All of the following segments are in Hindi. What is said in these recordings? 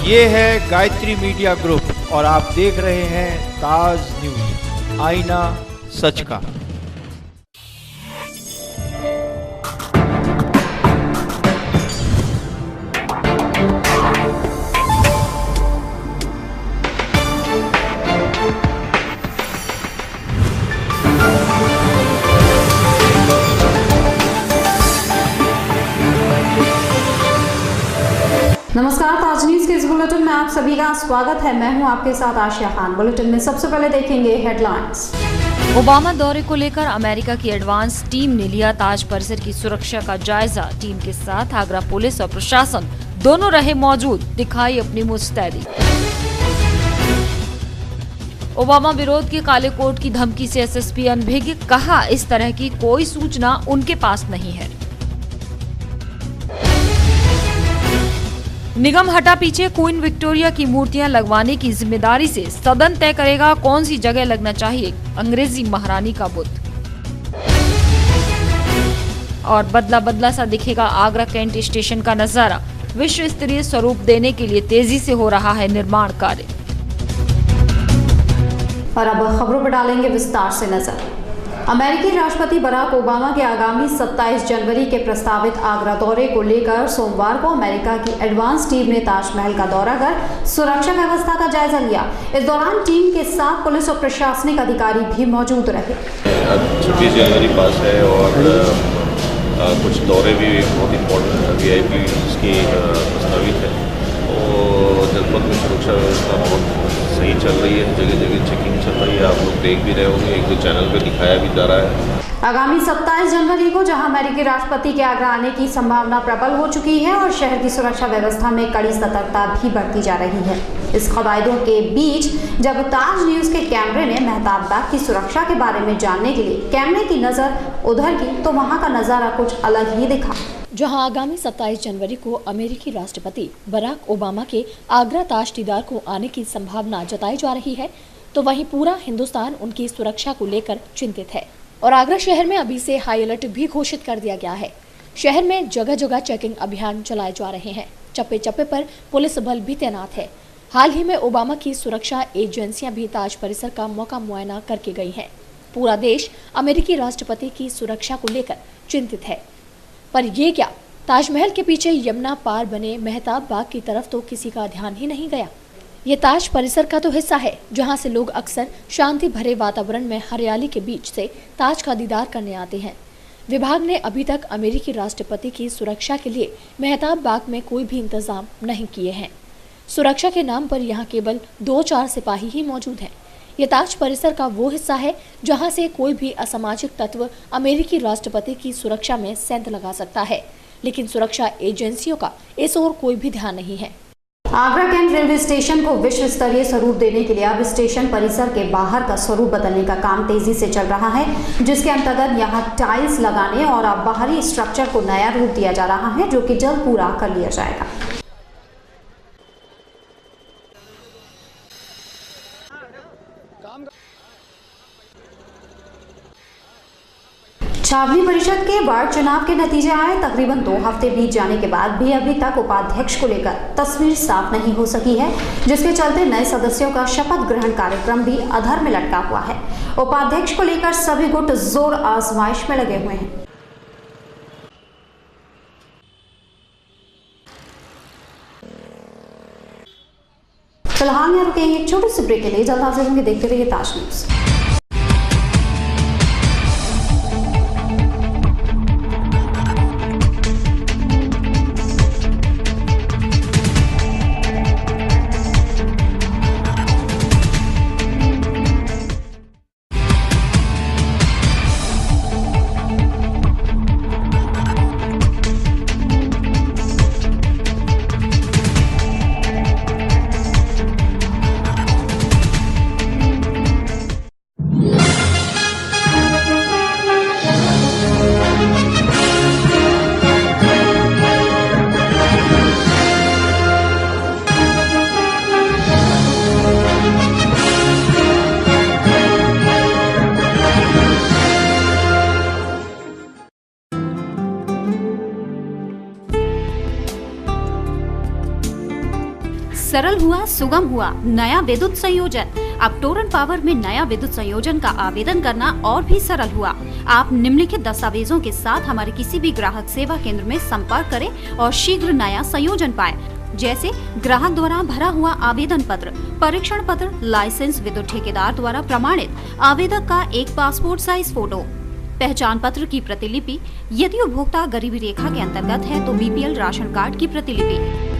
ये है गायत्री मीडिया ग्रुप और आप देख रहे हैं ताज न्यूज, आईना सच का। नमस्कार, ताज न्यूज के इस बुलेटिन में आप सभी का स्वागत है। मैं हूं आपके साथ आशिया खान। बुलेटिन में सबसे पहले देखेंगे हेडलाइंस। ओबामा दौरे को लेकर अमेरिका की एडवांस टीम ने लिया ताज परिसर की सुरक्षा का जायजा। टीम के साथ आगरा पुलिस और प्रशासन दोनों रहे मौजूद, दिखाई अपनी मुस्तैदी। ओबामा विरोध की काले कोट की धमकी से एसएसपी अनभिज्ञ, कहा इस तरह की कोई सूचना उनके पास नहीं है। निगम हटा पीछे, क्वीन विक्टोरिया की मूर्तियां लगवाने की जिम्मेदारी से सदन तय करेगा कौन सी जगह लगना चाहिए अंग्रेजी महारानी का बुत। और बदला बदला सा दिखेगा आगरा कैंट स्टेशन का नजारा, विश्व स्तरीय स्वरूप देने के लिए तेजी से हो रहा है निर्माण कार्य। और अब खबरों पर डालेंगे विस्तार से नजर। अमेरिकी राष्ट्रपति बराक ओबामा के आगामी 27 जनवरी के प्रस्तावित आगरा दौरे को लेकर सोमवार को अमेरिका की एडवांस टीम ने ताजमहल का दौरा कर सुरक्षा व्यवस्था का जायजा लिया। इस दौरान टीम के साथ पुलिस और प्रशासनिक अधिकारी भी मौजूद रहे। 26 जनवरी पास है और कुछ दौरे भी बहुत इम्पोर्टेंट VIP की प्रस्तावित है और जनपद में सुरक्षा व्यवस्था बहुत सही चल रही है। जगह जगह चेकिंग चल रही है, आप लोग देख भी रहे होंगे, एक दो चैनल पे दिखाया भी जा रहा है। आगामी 27 जनवरी को जहां अमेरिकी राष्ट्रपति के आगरा आने की संभावना प्रबल हो चुकी है और शहर की सुरक्षा व्यवस्था में कड़ी सतर्कता भी बरती जा रही है। इस कवायदों के बीच जब ताज न्यूज के कैमरे ने मेहताब बाग की सुरक्षा के बारे में जानने के लिए कैमरे की नजर उधर की, तो वहां का नजारा कुछ अलग ही दिखा। जहां आगामी 27 जनवरी को अमेरिकी राष्ट्रपति बराक ओबामा के आगरा ताज दीदार को आने की संभावना जताई जा रही है, तो वहीं पूरा हिंदुस्तान उनकी सुरक्षा को लेकर चिंतित है और आगरा शहर में अभी से हाई अलर्ट भी घोषित कर दिया गया है। शहर में जगह जगह चेकिंग अभियान चलाए जा रहे हैं, चप्पे चप्पे पर पुलिस बल भी तैनात है। हाल ही में ओबामा की सुरक्षा एजेंसियां भी ताज परिसर का मौका मुआयना करके गई हैं। पूरा देश अमेरिकी राष्ट्रपति की सुरक्षा को लेकर चिंतित है, पर ये क्या, ताजमहल के पीछे यमुना पार बने मेहताब बाग की तरफ तो किसी का ध्यान ही नहीं गया। ये ताज परिसर का तो हिस्सा है जहां से लोग अक्सर शांति भरे वातावरण में हरियाली के बीच से ताज का दीदार करने आते हैं। विभाग ने अभी तक अमेरिकी राष्ट्रपति की सुरक्षा के लिए मेहताब बाग में कोई भी इंतजाम नहीं किए हैं। सुरक्षा के नाम पर यहाँ केवल 2-4 सिपाही ही मौजूद हैं। ये ताज परिसर का वो हिस्सा है जहां से कोई भी असामाजिक तत्व अमेरिकी राष्ट्रपति की सुरक्षा में सेंध लगा सकता है, लेकिन सुरक्षा एजेंसियों का इस ओर कोई भी ध्यान नहीं है। आगरा कैंट रेलवे स्टेशन को विश्व स्तरीय स्वरूप देने के लिए अब स्टेशन परिसर के बाहर का स्वरूप बदलने का काम तेजी से चल रहा है, जिसके अंतर्गत यहां टाइल्स लगाने और अब बाहरी स्ट्रक्चर को नया रूप दिया जा रहा है, जो कि जल्द पूरा कर लिया जाएगा। छावनी परिषद के वार्ड चुनाव के नतीजे आए। तकरीबन 2 हफ्ते बीत जाने के बाद भी अभी तक उपाध्यक्ष को लेकर तस्वीर साफ नहीं हो सकी है, जिसके चलते नए सदस्यों का शपथ ग्रहण कार्यक्रम भी अधर में लटका हुआ है। उपाध्यक्ष को लेकर सभी गुट जोर आजमाइश में लगे हुए हैं। फिलहाल यहाँ रुकेंगे एक छोटे से ब्रेक के लिए। जल्द हाजिर होंगे, देखते रहिए ताज न्यूज। सरल हुआ, सुगम हुआ नया विद्युत संयोजन। अब टोरेंट पावर में नया विद्युत संयोजन का आवेदन करना और भी सरल हुआ। आप निम्नलिखित दस्तावेजों के साथ हमारे किसी भी ग्राहक सेवा केंद्र में संपर्क करें और शीघ्र नया संयोजन पाएं, जैसे ग्राहक द्वारा भरा हुआ आवेदन पत्र, परीक्षण पत्र, लाइसेंस, विद्युत ठेकेदार द्वारा प्रमाणित, आवेदक का एक पासपोर्ट साइज फोटो, पहचान पत्र की प्रतिलिपि, यदि उपभोक्ता गरीबी रेखा के अंतर्गत है तो बीपीएल राशन कार्ड की प्रतिलिपि।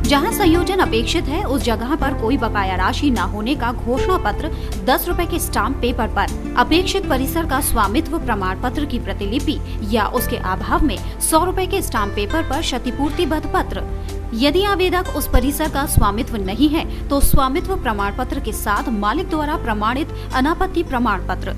जहां संयोजन अपेक्षित है उस जगह पर कोई बकाया राशि न होने का घोषणा पत्र 10 रुपए के स्टाम्प पेपर पर, अपेक्षित परिसर का स्वामित्व प्रमाण पत्र की प्रतिलिपि या उसके अभाव में 100 रुपए के स्टाम्प पेपर पर क्षतिपूर्तिबद्ध पत्र। यदि आवेदक उस परिसर का स्वामित्व नहीं है तो स्वामित्व प्रमाण पत्र के साथ मालिक द्वारा प्रमाणित अनापत्ति प्रमाण पत्र।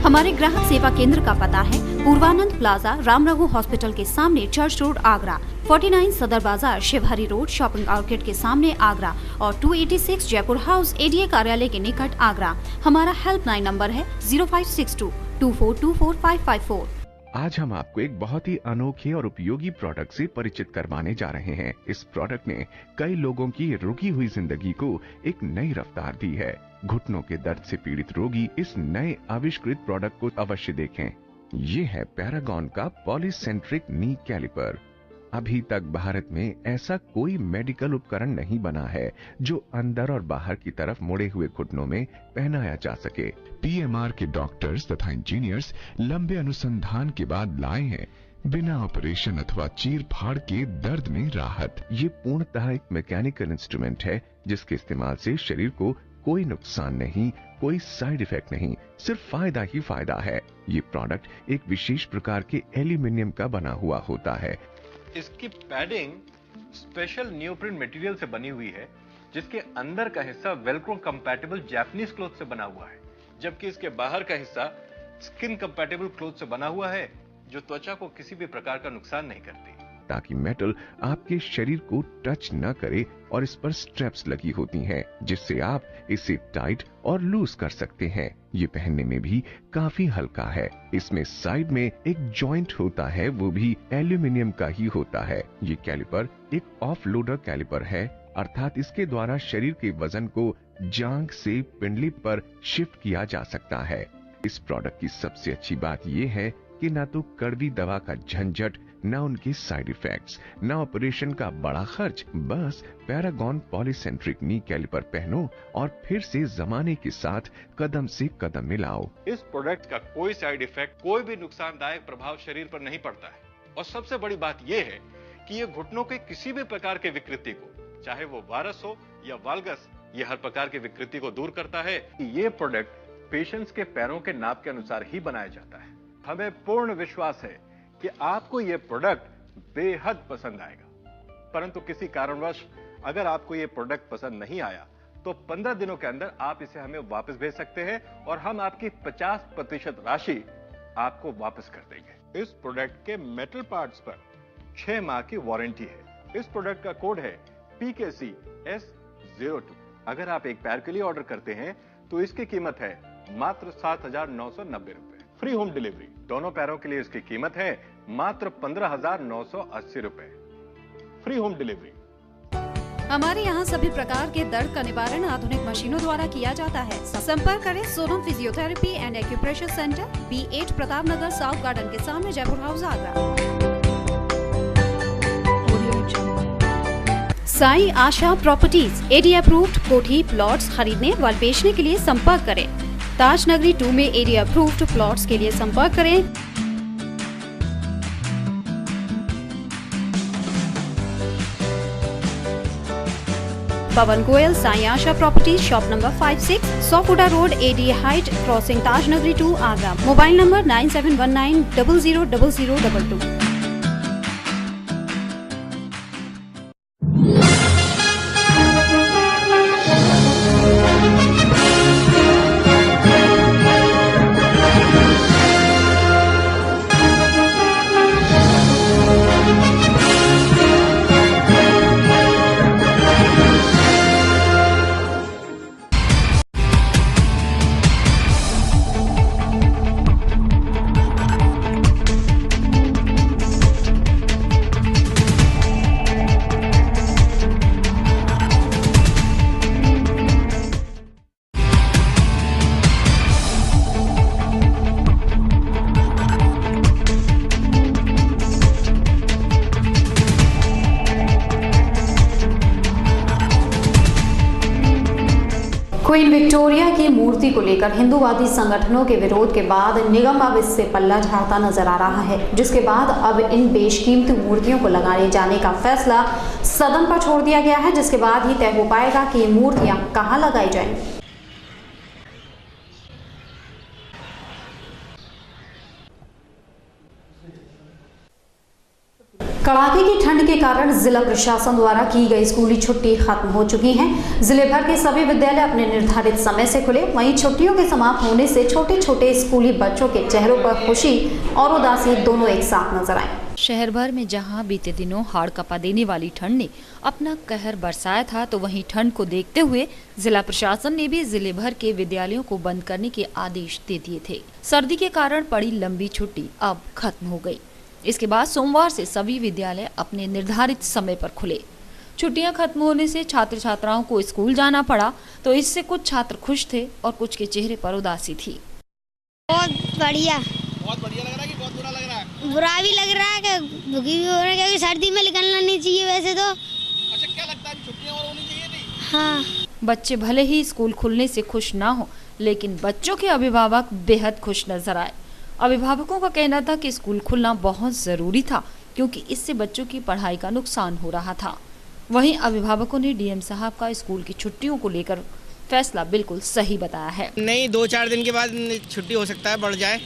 हमारे ग्राहक सेवा केंद्र का पता है पूर्वानंद प्लाजा, राम रघु हॉस्पिटल के सामने, चर्च रोड, आगरा, 49 सदर बाजार, शिवहरी रोड, शॉपिंग आउटलेट के सामने, आगरा और 286 जयपुर हाउस, एडीए कार्यालय के निकट, आगरा। हमारा हेल्पलाइन नंबर है 0562-2424-554। आज हम आपको एक बहुत ही अनोखे और उपयोगी प्रोडक्ट से परिचित करवाने जा रहे हैं। इस प्रोडक्ट ने कई लोगों की रुकी हुई जिंदगी को एक नई रफ्तार दी है। घुटनों के दर्द से पीड़ित रोगी इस नए आविष्कृत प्रोडक्ट को अवश्य देखें। ये है पैरागॉन का पॉलीसेंट्रिक नी कैलिपर। अभी तक भारत में ऐसा कोई मेडिकल उपकरण नहीं बना है जो अंदर और बाहर की तरफ मुड़े हुए घुटनों में पहनाया जा सके। पीएमआर के डॉक्टर्स तथा इंजीनियर्स लंबे अनुसंधान के बाद लाए हैं बिना ऑपरेशन अथवा चीर फाड़ के दर्द में राहत। ये पूर्णतः एक मैकेनिकल इंस्ट्रूमेंट है जिसके इस्तेमाल से शरीर को कोई नुकसान नहीं, कोई साइड इफेक्ट नहीं, सिर्फ फायदा ही फायदा है। ये प्रोडक्ट एक विशेष प्रकार के एल्यूमिनियम का बना हुआ होता है। इसकी पैडिंग स्पेशल नियोप्रिन मटेरियल से बनी हुई है, जिसके अंदर का हिस्सा वेलक्रो कंपैटिबल जापानीज क्लॉथ से बना हुआ है, जबकि इसके बाहर का हिस्सा स्किन कंपैटिबल क्लॉथ से बना हुआ है, जो त्वचा को किसी भी प्रकार का नुकसान नहीं करती, ताकि मेटल आपके शरीर को टच न करे। और इस पर स्ट्रैप्स लगी होती हैं, जिससे आप इसे टाइट और लूज कर सकते हैं। ये पहनने में भी काफी हल्का है। इसमें साइड में एक जॉइंट होता है, वो भी एल्यूमिनियम का ही होता है। ये कैलिपर एक ऑफ लोडर कैलिपर है, अर्थात इसके द्वारा शरीर के वजन को जांघ से पिंडली पर शिफ्ट किया जा सकता है। इस प्रोडक्ट की सबसे अच्छी बात यह है कि ना तो कड़वी दवा का झंझट, न उनके साइड इफेक्ट्स, न ऑपरेशन का बड़ा खर्च। बस पैरागॉन पॉलीसेंट्रिक नी कैलिपर पहनो और फिर से जमाने के साथ कदम से कदम मिलाओ। इस प्रोडक्ट का कोई साइड इफेक्ट, कोई भी नुकसानदायक प्रभाव शरीर पर नहीं पड़ता है। और सबसे बड़ी बात यह है कि ये घुटनों के किसी भी प्रकार के विकृति को, चाहे वो वायरस हो या वाल्गस, ये हर प्रकार की विकृति को दूर करता है। ये प्रोडक्ट पेशेंट्स के पैरों के नाप के अनुसार ही बनाया जाता है। हमें पूर्ण विश्वास है कि आपको यह प्रोडक्ट बेहद पसंद आएगा। परंतु किसी कारणवश अगर आपको यह प्रोडक्ट पसंद नहीं आया तो 15 दिनों के अंदर आप इसे हमें वापस भेज सकते हैं और हम आपकी 50% राशि आपको वापस कर देंगे। इस प्रोडक्ट के मेटल पार्ट्स पर 6 माह की वारंटी है। इस प्रोडक्ट का कोड है PKCS02। अगर आप एक पैर के लिए ऑर्डर करते हैं तो इसकी कीमत है मात्र 7,990 रुपए। Free home delivery. दोनों पैरों के लिए इसकी कीमत है मात्र 15,980 रुपए। Free home delivery. हमारे यहाँ सभी प्रकार के दर्द का निवारण आधुनिक मशीनों द्वारा किया जाता है। संपर्क करें Sonam physiotherapy and acupressure centre, B8 Pratap Nagar, south garden के सामने, Jaipur house, Agra. Sai Asha properties, AD approved कोठी प्लॉट्स खरीदने व बेचने के लिए संपर्क करें। ताज नगरी 2 में एडी अप्रूव्ड प्लॉट्स के लिए संपर्क करें। Pawan Goyal, Sai Asha properties, shop number 56, Sofuda road, AD height, crossing Taj Nagari 2, Agra. Mobile number 9719000022। Queen Victoria की मूर्ति को लेकर हिंदूवादी संगठनों के विरोध के बाद निगम अब इससे पल्ला झाड़ता नजर आ रहा है, जिसके बाद अब इन बेशकीमती मूर्तियों को लगाए जाने का फैसला सदन पर छोड़ दिया गया है, जिसके बाद ही तय हो पाएगा कि ये मूर्तियां कहां लगाई जाएंगी। कड़ाके की ठंड के कारण जिला प्रशासन द्वारा की गई स्कूली छुट्टी खत्म हो चुकी है। जिले भर के सभी विद्यालय अपने निर्धारित समय से खुले। वहीं छुट्टियों के समाप्त होने से छोटे छोटे स्कूली बच्चों के चेहरों पर खुशी और उदासी दोनों एक साथ नजर आए। शहर भर में जहां बीते दिनों हाड़ कपा देने वाली ठंड ने अपना कहर बरसाया था, तो वहीं ठंड को देखते हुए जिला प्रशासन ने भी जिले भर के विद्यालयों को बंद करने के आदेश दे दिए थे। सर्दी के कारण पड़ी लंबी छुट्टी अब खत्म हो गई। इसके बाद सोमवार से सभी विद्यालय अपने निर्धारित समय पर खुले। छुट्टियां खत्म होने से छात्र छात्राओं को स्कूल जाना पड़ा, तो इससे कुछ छात्र खुश थे और कुछ के चेहरे पर उदासी थी। बहुत बढ़िया लग रहा है कि बहुत बुरा लग रहा है? बुरा भी लग रहा है कि दुखी भी हो रहा है, क्योंकि सर्दी में निकलना नहीं चाहिए वैसे तो। अच्छा, क्या लगता है छुट्टियां और होनी चाहिए थी? हाँ। बच्चे भले ही स्कूल खुलने से खुश ना हो, लेकिन बच्चों के अभिभावक बेहद खुश नजर आए। अभिभावकों का कहना था कि स्कूल खुलना बहुत जरूरी था, क्योंकि इससे बच्चों की पढ़ाई का नुकसान हो रहा था। वहीं अभिभावकों ने डीएम साहब का स्कूल की छुट्टियों को लेकर फैसला बिल्कुल सही बताया है। नहीं, 2-4 दिन के बाद छुट्टी हो सकता है, बढ़ जाए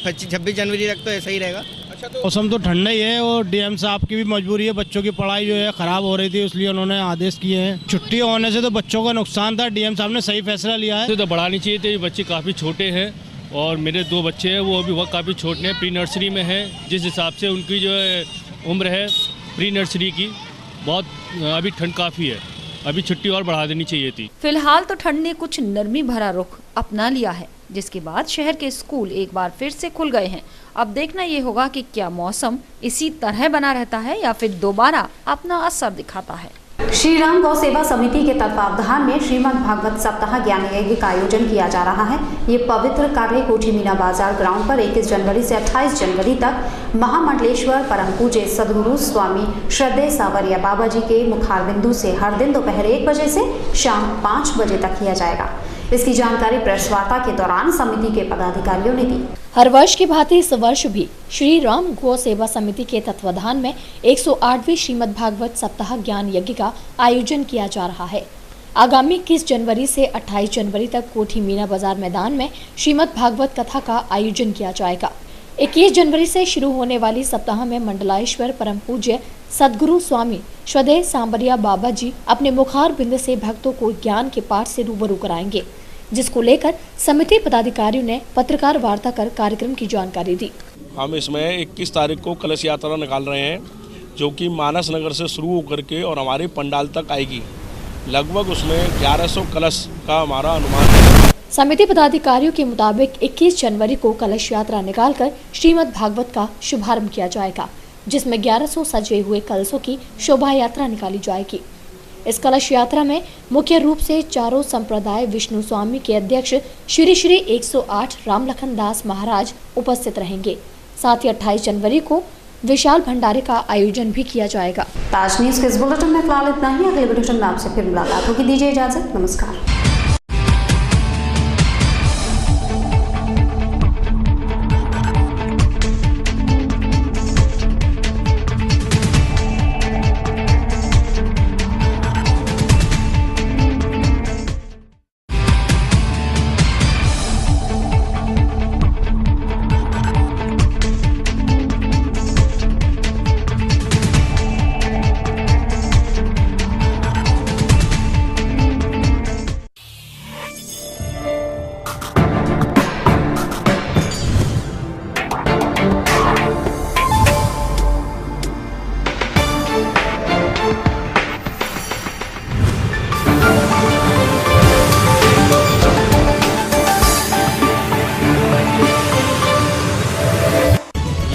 26 जनवरी तक तो ऐसा ही रहेगा। अच्छा, तो मौसम तो ठंडा ही है और डीएम साहब की भी मजबूरी है, बच्चों की पढ़ाई जो है खराब हो रही थी, इसलिए उन्होंने आदेश किए हैं। छुट्टी होने से तो बच्चों का नुकसान था, डीएम साहब ने सही फैसला लिया है। तो बढ़ानी चाहिए थी, बच्चे काफ़ी छोटे हैं और मेरे 2 बच्चे हैं, वो अभी वक्त काफ़ी छोटे हैं, प्री नर्सरी में हैं। जिस हिसाब से उनकी जो है उम्र है प्री नर्सरी की, बहुत अभी ठंड काफ़ी है, अभी छुट्टी और बढ़ा देनी चाहिए थी। फिलहाल तो ठंड ने कुछ नरमी भरा रुख अपना लिया है, जिसके बाद शहर के स्कूल एक बार फिर से खुल गए हैं। अब देखना ये होगा कि क्या मौसम इसी तरह बना रहता है या फिर दोबारा अपना असर दिखाता है। श्री राम गौ सेवा समिति के तत्वावधान में श्रीमद् भागवत सप्ताह ज्ञान यज्ञ का आयोजन किया जा रहा है। ये पवित्र कार्य कोठी मीना बाजार ग्राउंड पर 21 जनवरी से 28 जनवरी तक महामंडलेश्वर परम पूज्य सदगुरु स्वामी श्रद्धेय सांवरिया बाबा जी के मुखारबिंदु से हर दिन दोपहर 1 बजे से शाम 5 बजे तक किया जाएगा। इसकी जानकारी प्रेस वार्ता के दौरान समिति के पदाधिकारियों ने दी। हर वर्ष की भांति इस वर्ष भी श्री राम गौ सेवा समिति के तत्वाधान में 108वीं श्रीमद् भागवत सप्ताह ज्ञान यज्ञ का आयोजन किया जा रहा है। आगामी 21 जनवरी से 28 जनवरी तक कोठी मीना बाजार मैदान में श्रीमद् भागवत कथा का आयोजन किया जाएगा। 21 जनवरी से शुरू होने वाली सप्ताह में मंडलाश्वर परम पूज्य सदगुरु स्वामी श्रद्धेय सांवरिया बाबा जी अपने मुखार बिंद से भक्तों को ज्ञान के पाठ से रूबरू कराएंगे, जिसको लेकर समिति पदाधिकारियों ने पत्रकार वार्ता कर कार्यक्रम की जानकारी दी। हम इसमें 21 तारीख को कलश यात्रा निकाल रहे हैं, जो कि मानस नगर से शुरू होकर के और हमारे पंडाल तक आएगी। लगभग उसमें 1100 कलश का हमारा अनुमान है। समिति पदाधिकारियों के मुताबिक 21 जनवरी को कलश यात्रा निकालकर श्रीमद् भागवत का शुभारंभ किया जाएगा, जिसमें 1100 सजे हुए कलशों की शोभा यात्रा निकाली जाएगी। इस कलश यात्रा में मुख्य रूप से चारों संप्रदाय विष्णु स्वामी के अध्यक्ष श्री श्री 108 राम लखन दास महाराज उपस्थित रहेंगे। साथ ही 28 जनवरी को विशाल भंडारे का आयोजन भी किया जाएगा। ताज न्यूज़ के इस बुलेटिन में फिलहाल इतना ही। अगले बुलेटिन में आपसे फिर मुलाकात होगी। दीजिए इजाजत, नमस्कार।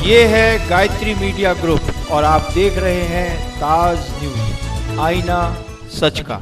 ये है गायत्री मीडिया ग्रुप और आप देख रहे हैं ताज न्यूज़, आईना सच का।